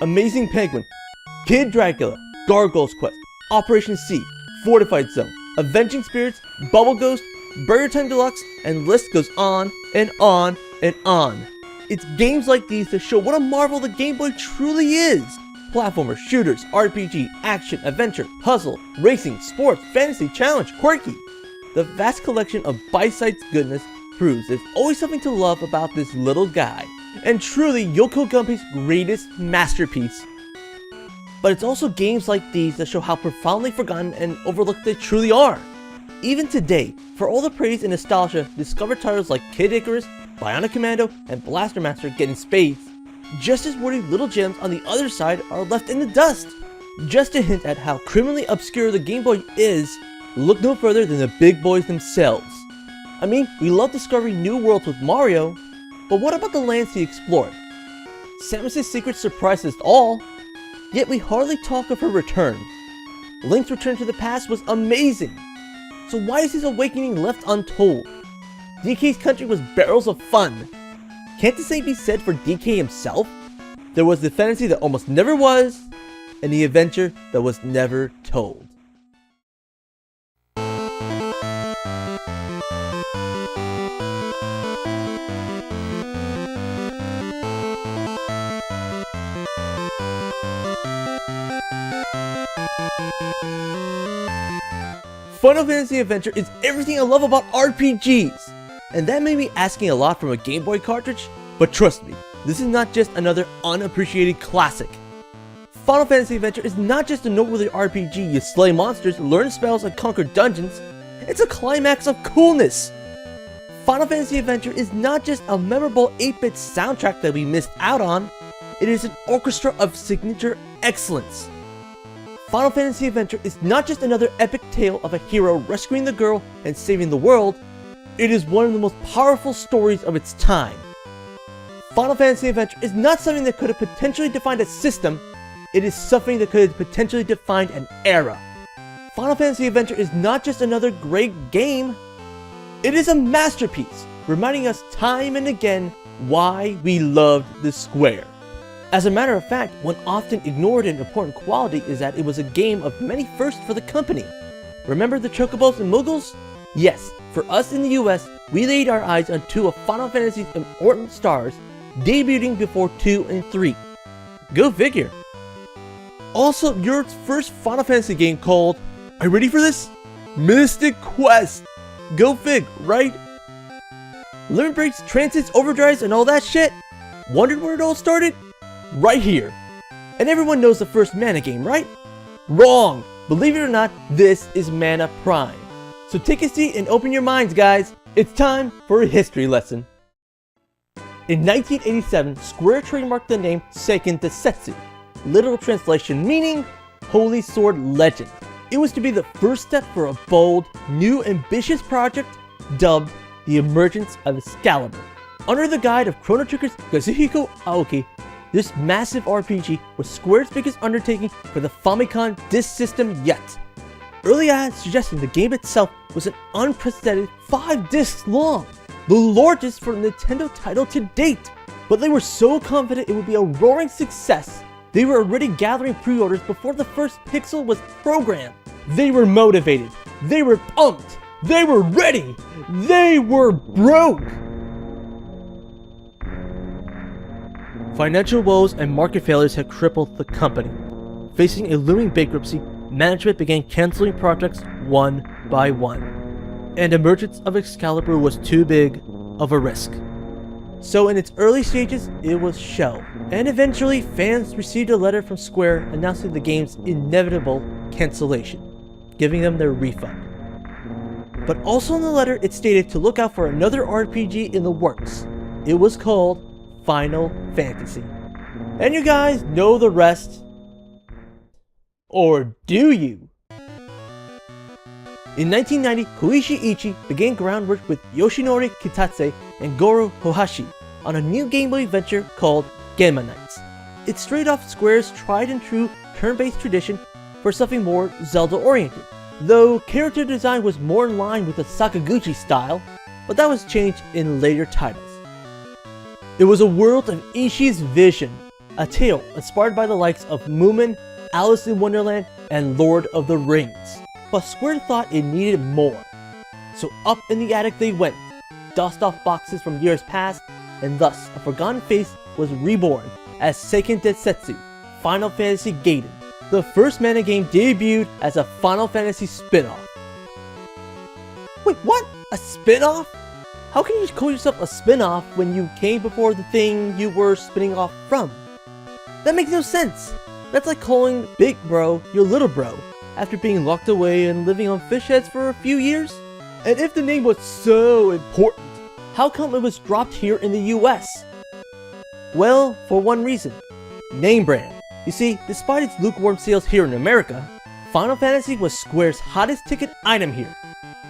Amazing Penguin, Kid Dracula, Gargoyle's Quest, Operation C, Fortified Zone, Avenging Spirits, Bubble Ghost, Burger Time Deluxe, and the list goes on and on and on. It's games like these that show what a marvel the Game Boy truly is. Platformers, shooters, RPG, action, adventure, puzzle, racing, sports, fantasy, challenge, quirky. The vast collection of bite-sized goodness proves there's always something to love about this little guy, and truly Yoko Gunpei's greatest masterpiece. But it's also games like these that show how profoundly forgotten and overlooked they truly are. Even today, for all the praise and nostalgia, discovered titles like Kid Icarus, Bionic Commando, and Blaster Master get in spades, just as worthy little gems on the other side are left in the dust. Just to hint at how criminally obscure the Game Boy is, look no further than the big boys themselves. I mean, we love discovering new worlds with Mario, but what about the lands he explored? Samus's secret surprised us all, yet we hardly talk of her return. Link's return to the past was amazing, so why is his awakening left untold? DK's country was barrels of fun. Can't the same be said for DK himself? There was the fantasy that almost never was, and the adventure that was never told. Final Fantasy Adventure is everything I love about RPGs, and that made me asking a lot from a Game Boy cartridge, but trust me, this is not just another unappreciated classic. Final Fantasy Adventure is not just a noteworthy RPG you slay monsters, learn spells, and conquer dungeons, it's a climax of coolness. Final Fantasy Adventure is not just a memorable 8-bit soundtrack that we missed out on, it is an orchestra of signature excellence. Final Fantasy Adventure is not just another epic tale of a hero rescuing the girl and saving the world, it is one of the most powerful stories of its time. Final Fantasy Adventure is not something that could have potentially defined a system, it is something that could have potentially defined an era. Final Fantasy Adventure is not just another great game, it is a masterpiece, reminding us time and again why we loved the Square. As a matter of fact, one often ignored and important quality is that it was a game of many firsts for the company. Remember the Chocobos and Muggles? Yes, for us in the US, we laid our eyes on two of Final Fantasy's important stars, debuting before 2 and 3. Go figure. Also, Europe's first Final Fantasy game called, are you ready for this? Mystic Quest! Go fig, right? Limit breaks, transits, overdrives, and all that shit? Wondered where it all started? Right here. And everyone knows the first Mana game, right? Wrong! Believe it or not, this is Mana Prime. So take a seat and open your minds, guys. It's time for a history lesson. In 1987, Square trademarked the name Seiken Densetsu, literal translation meaning Holy Sword Legend. It was to be the first step for a bold, new, ambitious project dubbed The Emergence of Excalibur. Under the guide of Chrono Trigger's Kazuhiko Aoki, this massive RPG was Square's biggest undertaking for the Famicom disk system yet. Early ads suggesting the game itself was an unprecedented 5 discs long, the largest for a Nintendo title to date. But they were so confident it would be a roaring success, they were already gathering pre-orders before the first pixel was programmed. They were motivated, they were pumped, they were ready, they were broke! Financial woes and market failures had crippled the company. Facing a looming bankruptcy, management began canceling projects one by one. And Emergence of Excalibur was too big of a risk. So in its early stages, it was shelved. And eventually, fans received a letter from Square announcing the game's inevitable cancellation, giving them their refund. But also in the letter, it stated to look out for another RPG in the works. It was called Final Fantasy. And you guys know the rest. Or do you? In 1990, Koichi Ichi began groundwork with Yoshinori Kitatse and Goro Hohashi on a new Game Boy venture called Genma Knights. It strayed off Square's tried and true turn-based tradition for something more Zelda-oriented. though character design was more in line with the Sakaguchi style, but that was changed in later titles. It was a world of Ishii's vision, a tale inspired by the likes of Moomin, Alice in Wonderland, and Lord of the Rings. But Square thought it needed more. So up in the attic they went, dust off boxes from years past, and thus a forgotten face was reborn as Seiken Densetsu Final Fantasy Gaiden. The first mana game debuted as a Final Fantasy spin-off. Wait, what? A spin-off? How can you call yourself a spin-off when you came before the thing you were spinning off from? That makes no sense. That's like calling Big Bro your little bro after being locked away and living on fish heads for a few years. And if the name was so important, how come it was dropped here in the US? Well, for one reason. Name brand. You see, despite its lukewarm sales here in America, Final Fantasy was Square's hottest ticket item here.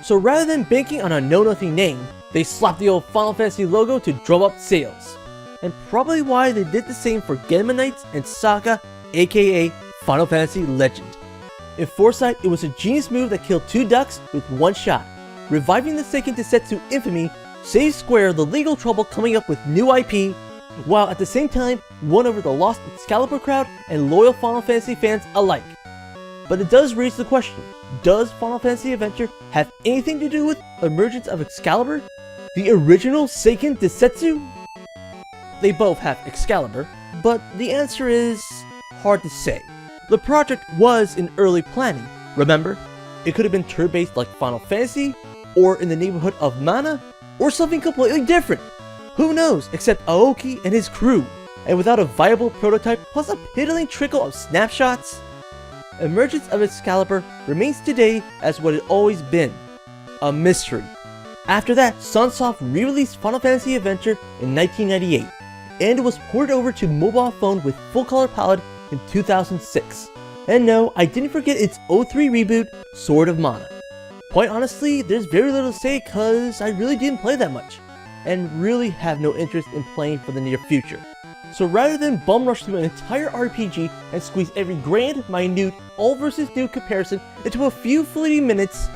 So rather than banking on a know-nothing name, they slapped the old Final Fantasy logo to drum up sales. And probably why they did the same for Genma Knights and Saga, aka Final Fantasy Legend. In foresight, it was a genius move that killed two ducks with one shot. Reviving the Seiken Densetsu infamy saved Square the legal trouble coming up with new IP, while at the same time won over the lost Excalibur crowd and loyal Final Fantasy fans alike. But it does raise the question, does Final Fantasy Adventure have anything to do with the emergence of Excalibur? The original Seiken Densetsu? They both have Excalibur, but the answer is hard to say. The project was in early planning, remember? It could have been turn-based like Final Fantasy, or in the neighborhood of Mana, or something completely different. Who knows, except Aoki and his crew, and without a viable prototype plus a piddling trickle of snapshots? Emergence of Excalibur remains today as what it always been, a mystery. After that, Sunsoft re-released Final Fantasy Adventure in 1998, and it was ported over to mobile phone with full color palette in 2006. And no, I didn't forget its 03 reboot, Sword of Mana. Quite honestly, there's very little to say cause I really didn't play that much, and really have no interest in playing for the near future. So rather than bum rush through an entire RPG and squeeze every grand, minute, all versus new comparison into a few fleeting minutes,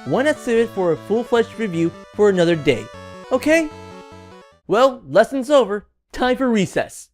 why not save it for a full-fledged review for another day, okay? Well, lesson's over, time for recess.